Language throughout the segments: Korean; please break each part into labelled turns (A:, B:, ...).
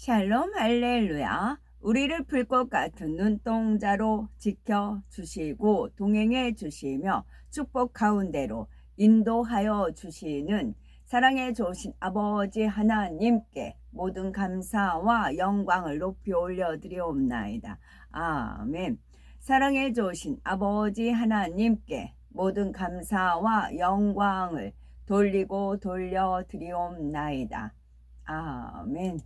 A: 샬롬 할렐루야. 우리를 풀 것 같은 눈동자로 지켜주시고 동행해 주시며 축복 가운데로 인도하여 주시는 사랑에 좋으신 아버지 하나님께 모든 감사와 영광을 높이 올려드리옵나이다. 아멘. 사랑에 좋으신 아버지 하나님께 모든 감사와 영광을 돌리고 돌려드리옵나이다. 아멘.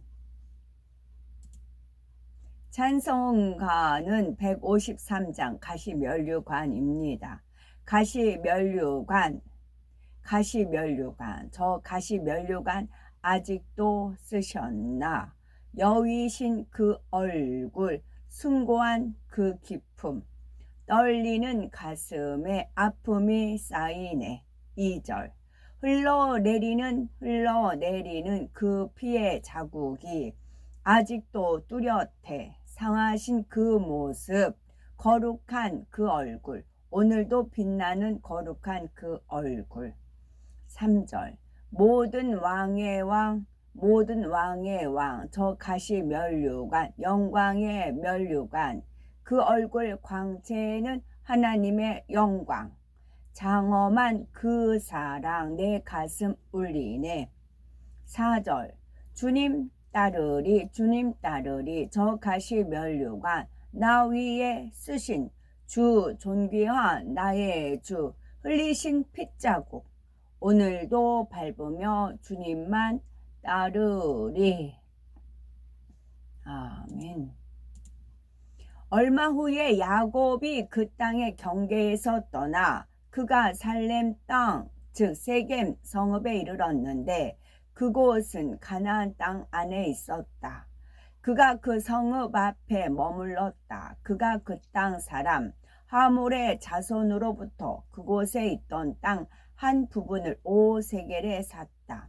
A: 찬송가는 153장 가시면류관입니다. 가시면류관, 저 가시면류관 아직도 쓰셨나? 여위신 그 얼굴, 숭고한 그 기품, 떨리는 가슴에 아픔이 쌓이네. 2절. 흘러내리는 그 피의 자국이 아직도 뚜렷해. 상하신 그 모습, 거룩한 그 얼굴, 오늘도 빛나는 거룩한 그 얼굴. 3절. 모든 왕의 왕, 저 가시면류관, 영광의 면류관, 그 얼굴 광채는 하나님의 영광, 장엄한 그 사랑 내 가슴 울리네. 4절. 주님 따르리 저 가시면류관 나 위에 쓰신 주 존귀한 나의 주 흘리신 핏자국 오늘도 밟으며 주님만 따르리. 아멘. 얼마 후에 야곱이 그 땅의 경계에서 떠나 그가 살렘 땅, 즉 세겜 성읍에 이르렀는데 그곳은 가나안 땅 안에 있었다. 그가 그 성읍 앞에 머물렀다. 그가 그 땅 사람 하몰의 자손으로부터 그곳에 있던 땅 한 부분을 5세겔에 샀다.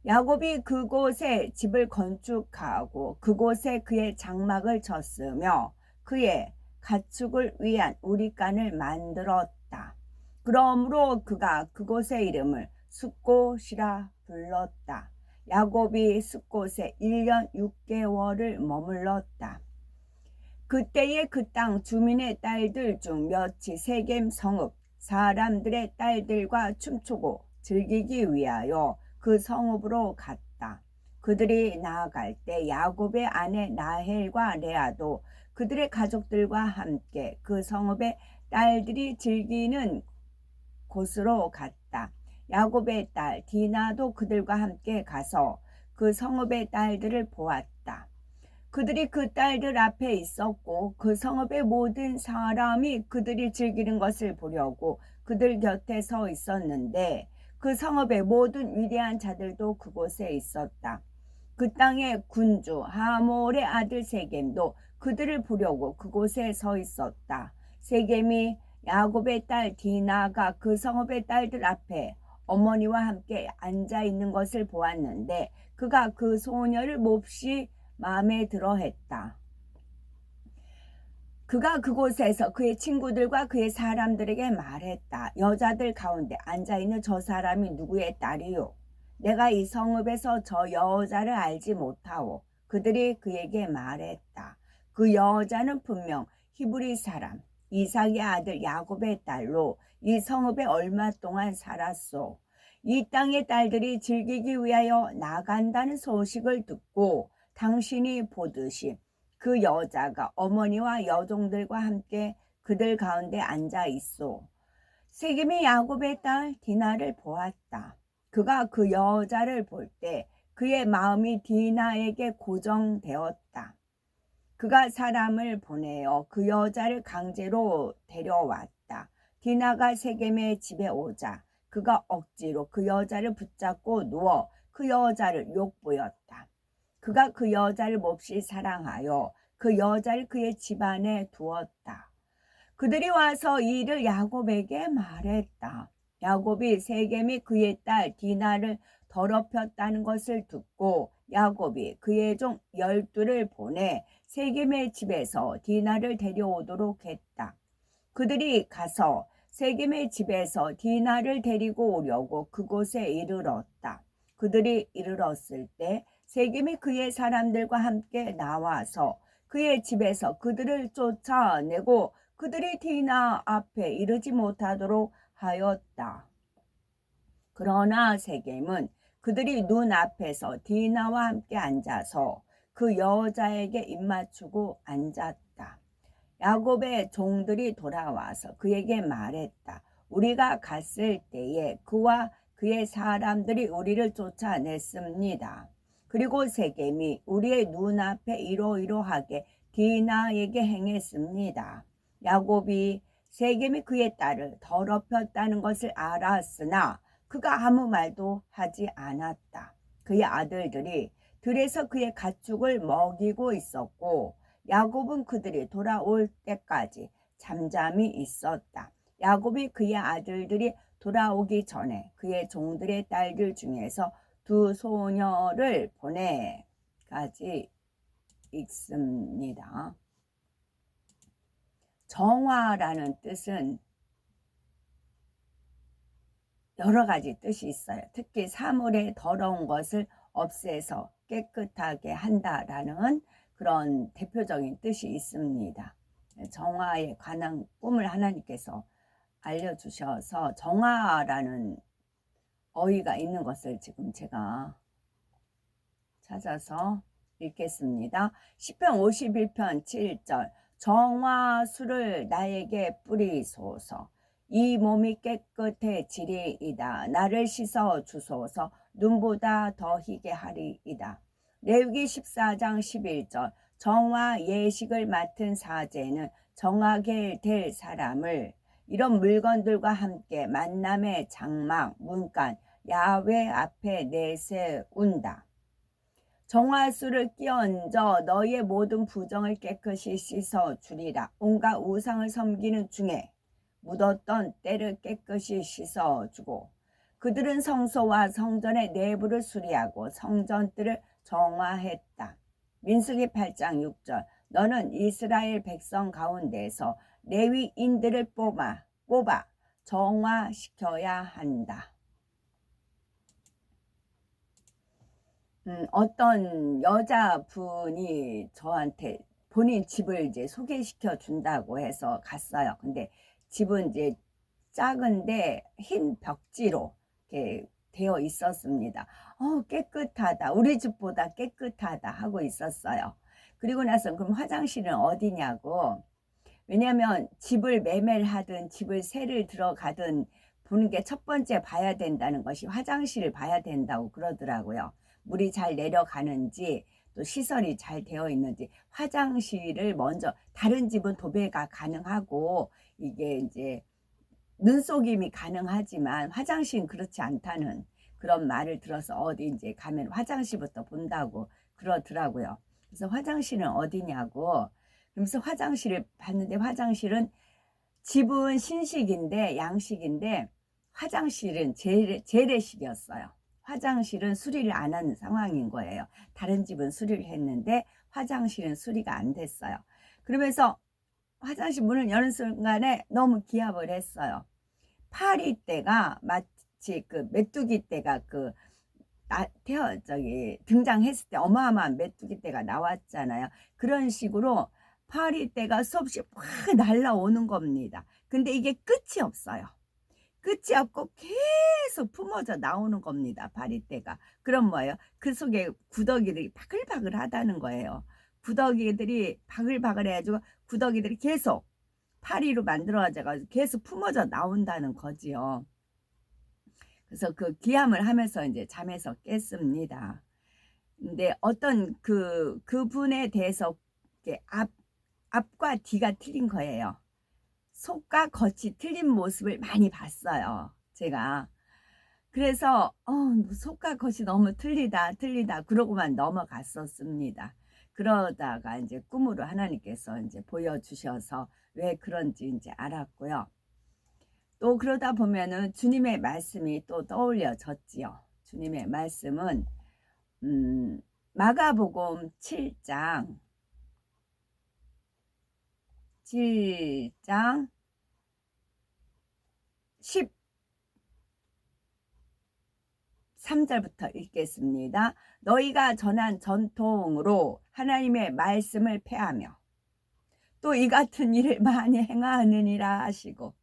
A: 야곱이 그곳에 집을 건축하고 그곳에 그의 장막을 쳤으며 그의 가축을 위한 우리간을 만들었다. 그러므로 그가 그곳의 이름을 숫곳이라 불렀다. 야곱이 숫곳에 1년 6개월을 머물렀다. 그때에 그 땅 주민의 딸들 중 몇이 세겜 성읍 사람들의 딸들과 춤추고 즐기기 위하여 그 성읍으로 갔다. 그들이 나아갈 때 야곱의 아내 라헬과 레아도 그들의 가족들과 함께 그 성읍의 딸들이 즐기는 곳으로 갔다. 야곱의 딸 디나도 그들과 함께 가서 그 성읍의 딸들을 보았다. 그들이 그 딸들 앞에 있었고 그 성읍의 모든 사람이 그들이 즐기는 것을 보려고 그들 곁에 서 있었는데 그 성읍의 모든 위대한 자들도 그곳에 있었다. 그 땅의 군주 하몰의 아들 세겜도 그들을 보려고 그곳에 서 있었다. 세겜이 야곱의 딸 디나가 그 성읍의 딸들 앞에 어머니와 함께 앉아 있는 것을 보았는데 그가 그 소녀를 몹시 마음에 들어 했다. 그가 그곳에서 그의 친구들과 그의 사람들에게 말했다. 여자들 가운데 앉아있는 저 사람이 누구의 딸이요? 내가 이 성읍에서 저 여자를 알지 못하오. 그들이 그에게 말했다. 그 여자는 분명 히브리 사람 이삭의 아들 야곱의 딸로 이 성읍에 얼마 동안 살았소. 이 땅의 딸들이 즐기기 위하여 나간다는 소식을 듣고 당신이 보듯이 그 여자가 어머니와 여종들과 함께 그들 가운데 앉아 있어. 세겜이 야곱의 딸 디나를 보았다. 그가 그 여자를 볼 때 그의 마음이 디나에게 고정되었다. 그가 사람을 보내어 그 여자를 강제로 데려왔다. 디나가 세겜의 집에 오자 그가 억지로 그 여자를 붙잡고 누워 그 여자를 욕보였다. 그가 그 여자를 몹시 사랑하여 그 여자를 그의 집안에 두었다. 그들이 와서 이 일을 야곱에게 말했다. 야곱이 세겜이 그의 딸 디나를 더럽혔다는 것을 듣고 야곱이 그의 종 12를 보내 세겜의 집에서 디나를 데려오도록 했다. 그들이 가서 세겜의 집에서 디나를 데리고 오려고 그곳에 이르렀다. 그들이 이르렀을 때 세겜이 그의 사람들과 함께 나와서 그의 집에서 그들을 쫓아내고 그들이 디나 앞에 이르지 못하도록 하였다. 그러나 세겜은 그들이 눈앞에서 디나와 함께 앉아서 그 여자에게 입맞추고 앉았다. 야곱의 종들이 돌아와서 그에게 말했다. 우리가 갔을 때에 그와 그의 사람들이 우리를 쫓아냈습니다. 그리고 세겜이 우리의 눈앞에 이러이러하게 디나에게 행했습니다. 야곱이 세겜이 그의 딸을 더럽혔다는 것을 알았으나 그가 아무 말도 하지 않았다. 그의 아들들이 들에서 그의 가축을 먹이고 있었고 야곱은 그들이 돌아올 때까지 잠잠히 있었다. 야곱이 그의 아들들이 돌아오기 전에 그의 종들의 딸들 중에서 두 소녀를 보내까지 읽습니다. 정화라는 뜻은 여러 가지 뜻이 있어요. 특히 사물의 더러운 것을 없애서 깨끗하게 한다라는 그런 대표적인 뜻이 있습니다. 정화에 관한 꿈을 하나님께서 알려주셔서 정화라는 어휘가 있는 것을 지금 제가 찾아서 읽겠습니다. 시편 51편 7절 정화수를 나에게 뿌리소서 이 몸이 깨끗해지리이다. 나를 씻어 주소서 눈보다 더 희게 하리이다. 레위기 14장 11절 정화 예식을 맡은 사제는 정하게 될 사람을 이런 물건들과 함께 만남의 장막 문간 야훼 앞에 내세운다. 정화수를 끼얹어 너희의 모든 부정을 깨끗이 씻어 주리라. 온갖 우상을 섬기는 중에 묻었던 때를 깨끗이 씻어주고 그들은 성소와 성전의 내부를 수리하고 성전들을 정화했다. 민수기 8장 6절 너는 이스라엘 백성 가운데서 레위인들을 뽑아 정화시켜야 한다. 어떤 여자분이 저한테 본인 집을 이제 소개시켜 준다고 해서 갔어요. 근데 집은 이제 작은데 흰 벽지로 이렇게 되어 있었습니다. 깨끗하다. 우리 집보다 깨끗하다 하고 있었어요. 그리고 나서 그럼 화장실은 어디냐고. 왜냐하면 집을 매매를 하든 집을 새를 들어가든 보는 게 첫 번째 봐야 된다는 것이 화장실을 봐야 된다고 그러더라고요. 물이 잘 내려가는지 또 시설이 잘 되어 있는지 화장실을 먼저 다른 집은 도배가 가능하고 이게 이제 눈속임이 가능하지만 화장실은 그렇지 않다는 그런 말을 들어서 어디 이제 가면 화장실부터 본다고 그러더라고요. 그래서 화장실은 어디냐고 그러면서 화장실을 봤는데 화장실은 집은 신식인데 양식인데 화장실은 재래식이었어요. 화장실은 수리를 안 하는 상황인 거예요. 다른 집은 수리를 했는데 화장실은 수리가 안 됐어요. 그러면서 화장실 문을 여는 순간에 너무 기합을 했어요. 파리떼가 마치 그 메뚜기떼가 등장했을 때 어마어마한 메뚜기떼가 나왔잖아요. 그런 식으로 파리떼가 수없이 확 날라오는 겁니다. 근데 이게 끝이 없어요. 끝이 없고 계속 품어져 나오는 겁니다. 파리떼가. 그럼 뭐예요? 그 속에 구더기들이 바글바글 하다는 거예요. 구더기들이 바글바글 해가지고 구더기들이 계속 파리로 만들어져가지고 계속 품어져 나온다는 거지요. 그래서 그 기함을 하면서 이제 잠에서 깼습니다. 근데 어떤 그분에 대해서 앞과 뒤가 틀린 거예요. 속과 겉이 틀린 모습을 많이 봤어요. 제가. 그래서 속과 겉이 너무 틀리다 그러고만 넘어갔었습니다. 그러다가 이제 꿈으로 하나님께서 이제 보여주셔서 왜 그런지 이제 알았고요. 또 그러다 보면은 주님의 말씀이 또 떠올려졌지요. 주님의 말씀은 마가복음 7장 13 3절부터 읽겠습니다. 너희가 전한 전통으로 하나님의 말씀을 폐하며 또 이 같은 일을 많이 행하느니라 하시고,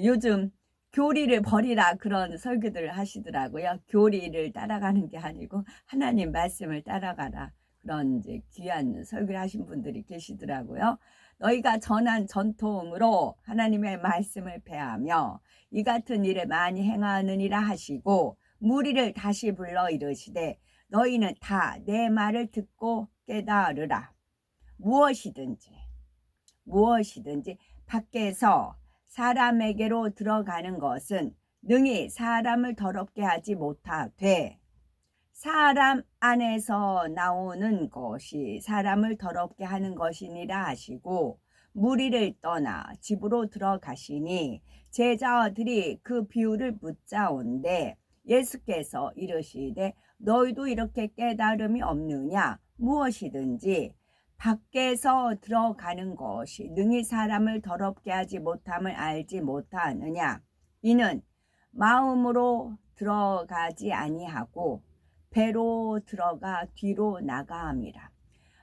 A: 요즘 교리를 버리라 그런 설교들을 하시더라고요. 교리를 따라가는 게 아니고 하나님 말씀을 따라가라, 그런 이제 귀한 설교를 하신 분들이 계시더라고요. 너희가 전한 전통으로 하나님의 말씀을 폐하며 이 같은 일을 많이 행하느니라 하시고, 무리를 다시 불러 이르시되 너희는 다 내 말을 듣고 깨달으라. 무엇이든지 밖에서 사람에게로 들어가는 것은 능히 사람을 더럽게 하지 못하되 사람 안에서 나오는 것이 사람을 더럽게 하는 것이니라 하시고, 무리를 떠나 집으로 들어가시니 제자들이 그 비유를 묻자온데 예수께서 이르시되 너희도 이렇게 깨달음이 없느냐? 무엇이든지 밖에서 들어가는 것이 능히 사람을 더럽게 하지 못함을 알지 못하느냐? 이는 마음으로 들어가지 아니하고 배로 들어가 뒤로 나가함이라.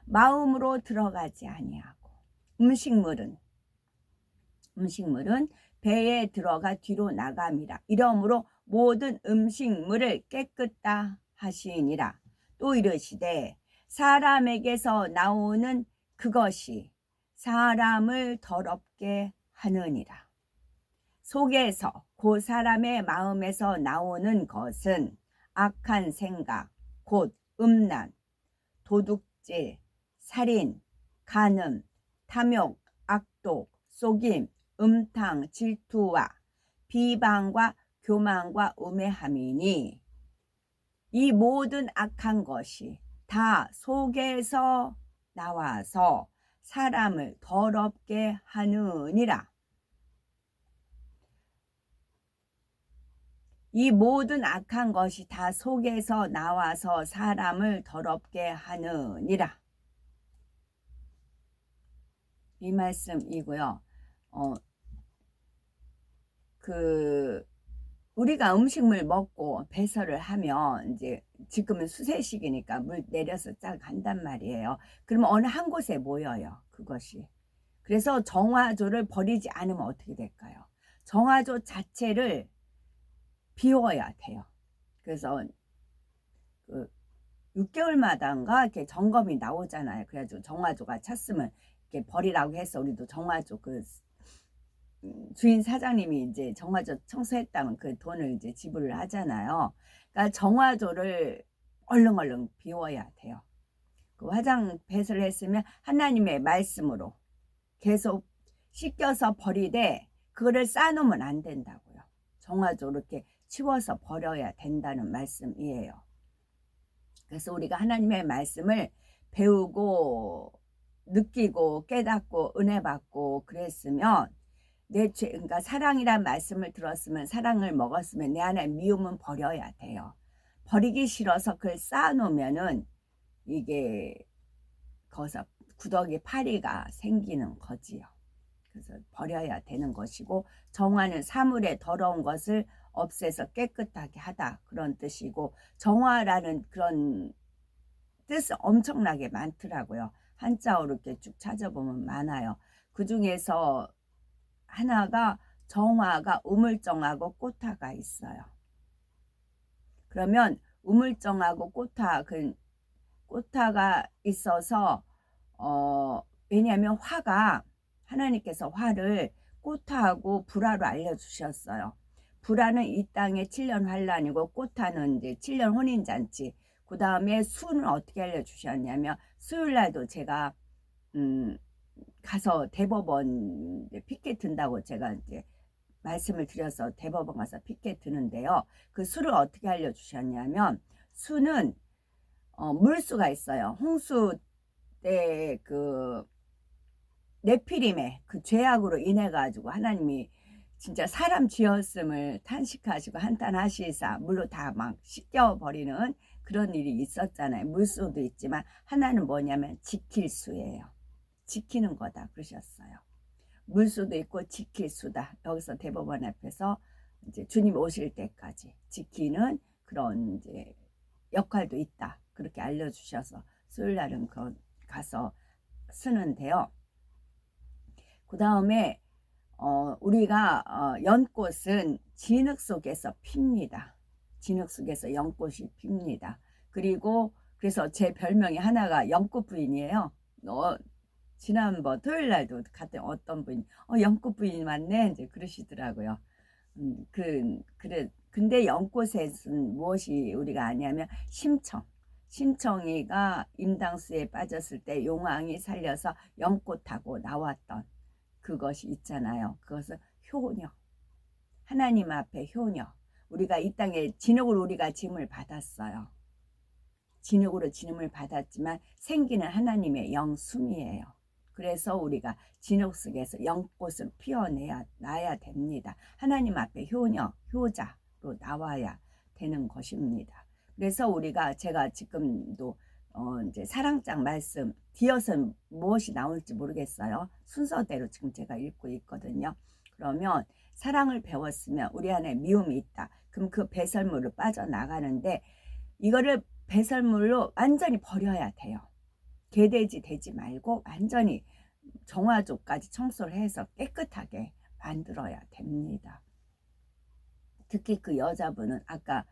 A: 마음으로 들어가지 아니하고 음식물은 배에 들어가 뒤로 나감이라. 이러므로 모든 음식물을 깨끗다 하시니라. 또 이르시되 사람에게서 나오는 그것이 사람을 더럽게 하느니라. 속에서 그 사람의 마음에서 나오는 것은 악한 생각, 곧 음란, 도둑질, 살인, 간음, 탐욕, 악독, 속임, 음탕, 질투와 비방과 교만과 우매함이니, 이 모든 악한 것이 다 속에서 나와서 사람을 더럽게 하느니라. 이 모든 악한 것이 다 속에서 나와서 사람을 더럽게 하느니라. 이 말씀이고요. 우리가 음식물 먹고 배설을 하면 이제 지금은 수세식이니까 물 내려서 쫙 간단 말이에요. 그러면 어느 한 곳에 모여요, 그것이. 그래서 정화조를 버리지 않으면 어떻게 될까요? 정화조 자체를 비워야 돼요. 그래서 6개월마다인가 이렇게 점검이 나오잖아요. 그래가지고 정화조가 찼으면 이렇게 버리라고 해서 우리도 정화조 주인 사장님이 이제 정화조 청소했다면 그 돈을 이제 지불을 하잖아요. 그러니까 정화조를 얼른 비워야 돼요. 그 화장 배설을 했으면 하나님의 말씀으로 계속 씻겨서 버리되 그거를 쌓아놓으면 안 된다고요. 정화조 이렇게 치워서 버려야 된다는 말씀이에요. 그래서 우리가 하나님의 말씀을 배우고 느끼고 깨닫고 은혜 받고 그랬으면 그러니까 사랑이란 말씀을 들었으면, 사랑을 먹었으면 내 안에 미움은 버려야 돼요. 버리기 싫어서 그걸 쌓아놓으면은 이게 거기서 구더기 파리가 생기는 거지요. 그래서 버려야 되는 것이고, 정화는 사물의 더러운 것을 없애서 깨끗하게 하다, 그런 뜻이고, 정화라는 그런 뜻은 엄청나게 많더라고요. 한자어로 이렇게 쭉 찾아보면 많아요. 그 중에서 하나가 정화가 우물정하고 꽃화가 있어요. 그러면 우물정하고 꽃화가 있어서 왜냐하면 화가, 하나님께서 화를 꽃화하고 불화로 알려주셨어요. 불화는 이 땅의 7년 환란이고 꽃화는 이제 7년 혼인잔치. 그 다음에 수는 어떻게 알려주셨냐면, 수요일날도 제가 가서 대법원 피켓 든다고 제가 이제 말씀을 드려서 대법원 가서 피켓 드는데요. 그 수를 어떻게 알려주셨냐면, 수는 물수가 있어요. 홍수 때 네피림의 그 죄악으로 인해 가지고 하나님이 진짜 사람 지었음을 탄식하시고 한탄하시사 물로 다 막 씻겨버리는 그런 일이 있었잖아요. 물수도 있지만 하나는 뭐냐면 지킬 수예요. 지키는 거다 그러셨어요. 물수도 있고 지킬 수다. 여기서 대법원 앞에서 이제 주님 오실 때까지 지키는 그런 이제 역할도 있다. 그렇게 알려주셔서 수요일 날은 가서 쓰는데요. 그 다음에 우리가 연꽃은 진흙 속에서 핍니다. 진흙 속에서 연꽃이 핍니다. 그리고 그래서 제 별명이 하나가 연꽃 부인이에요. 지난번 토요일 날도 같은 어떤 분이 연꽃 부인 맞네 이제 그러시더라고요. 근데 연꽃에는 무엇이 우리가 아냐면 심청이가 임당수에 빠졌을 때 용왕이 살려서 연꽃하고 나왔던 그것이 있잖아요. 그것은 효녀. 하나님 앞에 효녀. 우리가 이 땅에 진흙으로 우리가 짐을 받았어요. 진흙으로 짐을 받았지만 생기는 하나님의 영숨이에요. 그래서 우리가 진흙 속에서 연꽃을 피워나야 됩니다. 하나님 앞에 효녀, 효자로 나와야 되는 것입니다. 그래서 제가 지금도 이제 사랑장 말씀 뒤어서 무엇이 나올지 모르겠어요. 순서대로 지금 제가 읽고 있거든요. 그러면 사랑을 배웠으면 우리 안에 미움이 있다. 그럼 그 배설물로 빠져나가는데 이거를 배설물로 완전히 버려야 돼요. 개돼지 되지 말고 완전히 정화조까지 청소를 해서 깨끗하게 만들어야 됩니다. 특히 그 여자분은 아까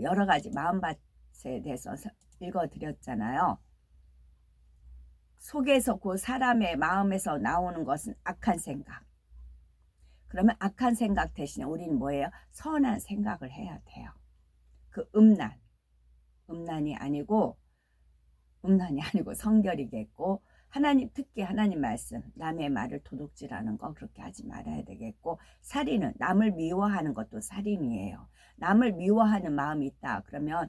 A: 여러 가지 마음밭에 대해서 읽어드렸잖아요. 속에서 그 사람의 마음에서 나오는 것은 악한 생각. 그러면 악한 생각 대신에 우리는 뭐예요? 선한 생각을 해야 돼요. 그 음란이 아니고 성결이겠고 특히 하나님 말씀 남의 말을 도둑질하는 거 그렇게 하지 말아야 되겠고 살인은 남을 미워하는 것도 살인이에요. 남을 미워하는 마음이 있다 그러면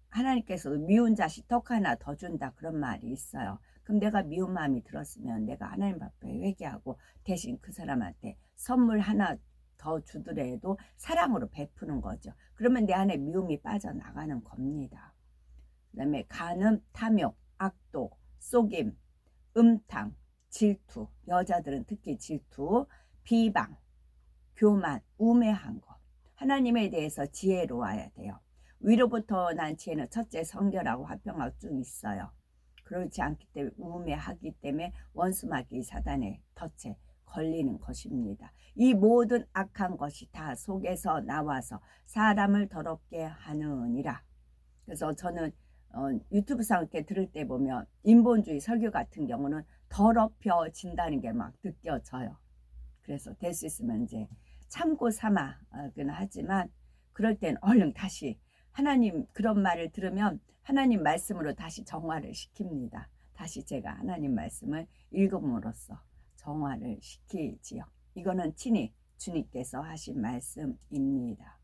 A: 하나님께서도 미운 자식 떡 하나 더 준다 그런 말이 있어요. 그럼 내가 미운 마음이 들었으면 내가 하나님 앞에 회개하고 대신 그 사람한테 선물 하나 더 주더라도 사랑으로 베푸는 거죠. 그러면 내 안에 미움이 빠져나가는 겁니다. 그 다음에 간음, 탐욕, 악독, 속임, 음탕, 질투, 여자들은 특히 질투, 비방, 교만, 우매한 것. 하나님에 대해서 지혜로워야 돼요. 위로부터 난 지혜는 첫째 성결하고 화평하고 쭉 있어요. 그렇지 않기 때문에 우매하기 때문에 원수마귀 사단의 덫에 걸리는 것입니다. 이 모든 악한 것이 다 속에서 나와서 사람을 더럽게 하느니라. 그래서 저는 유튜브상 이렇게 들을 때 보면 인본주의 설교 같은 경우는 더럽혀진다는 게 막 느껴져요. 그래서 될 수 있으면 이제 참고 삼아는 하지만 그럴 땐 얼른 다시 하나님 그런 말을 들으면 하나님 말씀으로 다시 정화를 시킵니다. 다시 제가 하나님 말씀을 읽음으로써 정화를 시키지요. 이거는 친히 주님께서 하신 말씀입니다.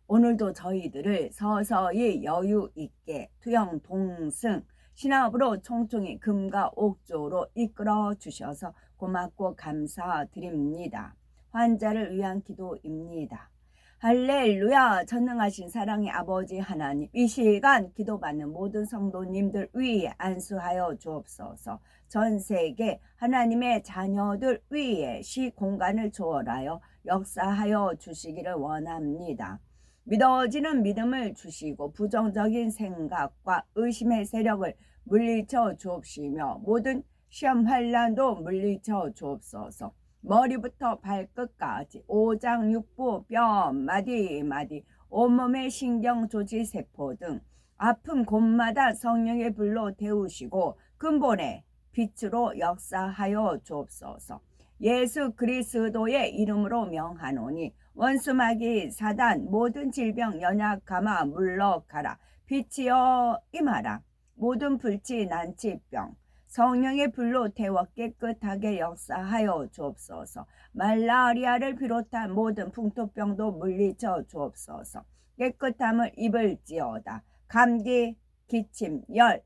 A: 오늘도 저희들을 서서히 여유 있게 투영 동승 신압으로 총총히 금과 옥조로 이끌어 주셔서 고맙고 감사드립니다. 환자를 위한 기도입니다. 할렐루야. 전능하신 사랑의 아버지 하나님, 이 시간 기도받는 모든 성도님들 위에 안수하여 주옵소서. 전 세계 하나님의 자녀들 위에 시공간을 초월하여 역사하여 주시기를 원합니다. 믿어지는 믿음을 주시고 부정적인 생각과 의심의 세력을 물리쳐 주옵시며 모든 시험 환난도 물리쳐 주옵소서. 머리부터 발끝까지 오장육부 뼈 마디 온몸의 신경 조직 세포 등 아픈 곳마다 성령의 불로 데우시고 근본의 빛으로 역사하여 주옵소서. 예수 그리스도의 이름으로 명하노니 원수마귀 사단 모든 질병 연약함아 물러가라. 빛이여 임하라. 모든 불치 난치병 성령의 불로 태워 깨끗하게 역사하여 주옵소서. 말라리아를 비롯한 모든 풍토병도 물리쳐 주옵소서. 깨끗함을 입을지어다. 감기, 기침, 열,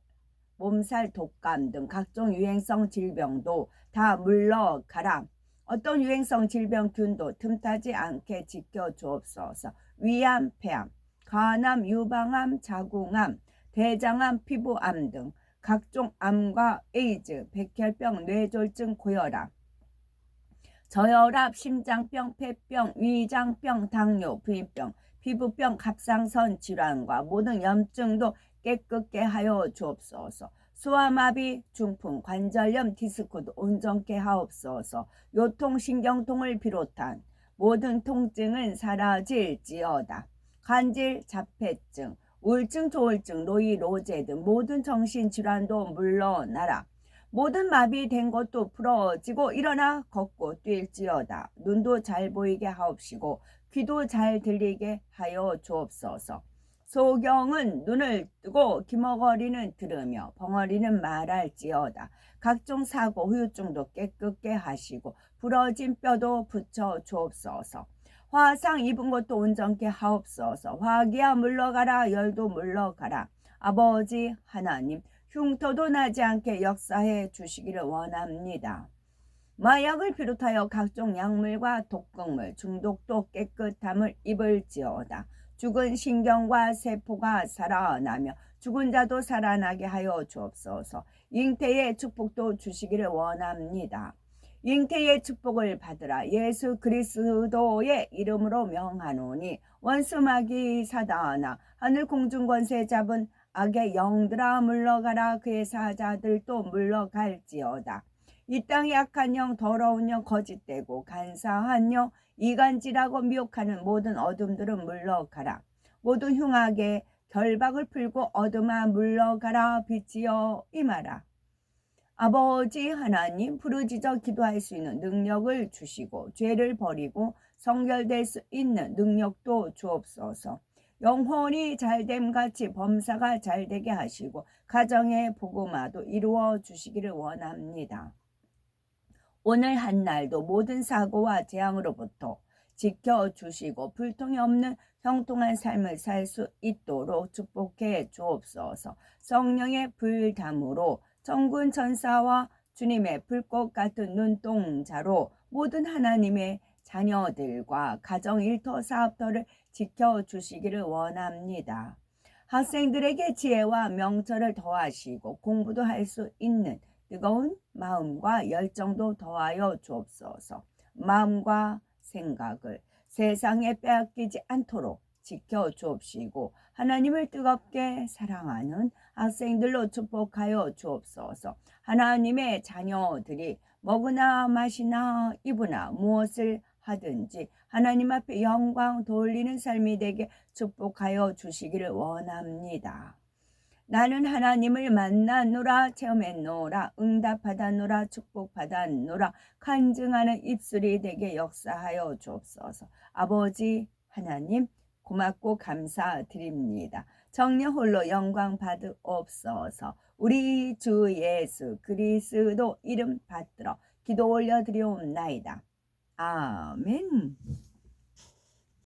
A: 몸살, 독감 등 각종 유행성 질병도 다 물러가라. 어떤 유행성 질병균도 틈타지 않게 지켜주옵소서. 위암, 폐암, 간암, 유방암, 자궁암, 대장암, 피부암 등 각종 암과 에이즈, 백혈병, 뇌졸중, 고혈압, 저혈압, 심장병, 폐병, 위장병, 당뇨, 부인병, 피부병, 갑상선 질환과 모든 염증도 깨끗게 하여 주옵소서. 소아마비, 중풍, 관절염, 디스코도 온전케 하옵소서. 요통신경통을 비롯한 모든 통증은 사라질지어다. 간질, 자폐증, 우울증, 조울증, 노이, 로제 등 모든 정신질환도 물러나라. 모든 마비된 것도 풀어지고 일어나 걷고 뛸지어다. 눈도 잘 보이게 하옵시고 귀도 잘 들리게 하여 주옵소서. 소경은 눈을 뜨고 기머거리는 들으며 벙어리는 말할지어다. 각종 사고 후유증도 깨끗게 하시고 부러진 뼈도 붙여 주옵소서. 화상 입은 것도 온전케 하옵소서. 화기야 물러가라. 열도 물러가라. 아버지 하나님, 흉터도 나지 않게 역사해 주시기를 원합니다. 마약을 비롯하여 각종 약물과 독극물, 중독도 깨끗함을 입을지어다. 죽은 신경과 세포가 살아나며 죽은 자도 살아나게 하여 주옵소서. 잉태의 축복도 주시기를 원합니다. 잉태의 축복을 받으라. 예수 그리스도의 이름으로 명하노니 원수마귀 사단아, 하늘 공중 권세 잡은 악의 영들아 물러가라. 그의 사자들도 물러갈지어다. 이 땅의 악한 영, 더러운 영, 거짓되고 간사한 영, 이간질하고 미혹하는 모든 어둠들은 물러가라. 모든 흉악의 결박을 풀고 어둠아 물러가라. 빛이여 임하라. 아버지 하나님, 부르짖어 기도할 수 있는 능력을 주시고 죄를 버리고 성결될 수 있는 능력도 주옵소서. 영혼이 잘됨같이 범사가 잘되게 하시고 가정의 복음화도 이루어 주시기를 원합니다. 오늘 한날도 모든 사고와 재앙으로부터 지켜주시고 불통이 없는 형통한 삶을 살 수 있도록 축복해 주옵소서. 성령의 불담으로 천군 천사와 주님의 불꽃 같은 눈동자로 모든 하나님의 자녀들과 가정 일터 사업터를 지켜주시기를 원합니다. 학생들에게 지혜와 명철을 더하시고 공부도 할 수 있는 뜨거운 마음과 열정도 더하여 주옵소서. 마음과 생각을 세상에 빼앗기지 않도록 지켜주옵시고 하나님을 뜨겁게 사랑하는 학생들로 축복하여 주옵소서. 하나님의 자녀들이 먹으나 마시나 입으나 무엇을 하든지 하나님 앞에 영광 돌리는 삶이 되게 축복하여 주시기를 원합니다. 나는 하나님을 만났노라, 체험했노라, 응답받았노라, 축복받았노라, 간증하는 입술이 되게 역사하여 주옵소서. 아버지 하나님, 고맙고 감사드립니다. 정령 홀로 영광 받으옵소서. 우리 주 예수 그리스도 이름 받들어 기도 올려드리옵나이다. 아멘.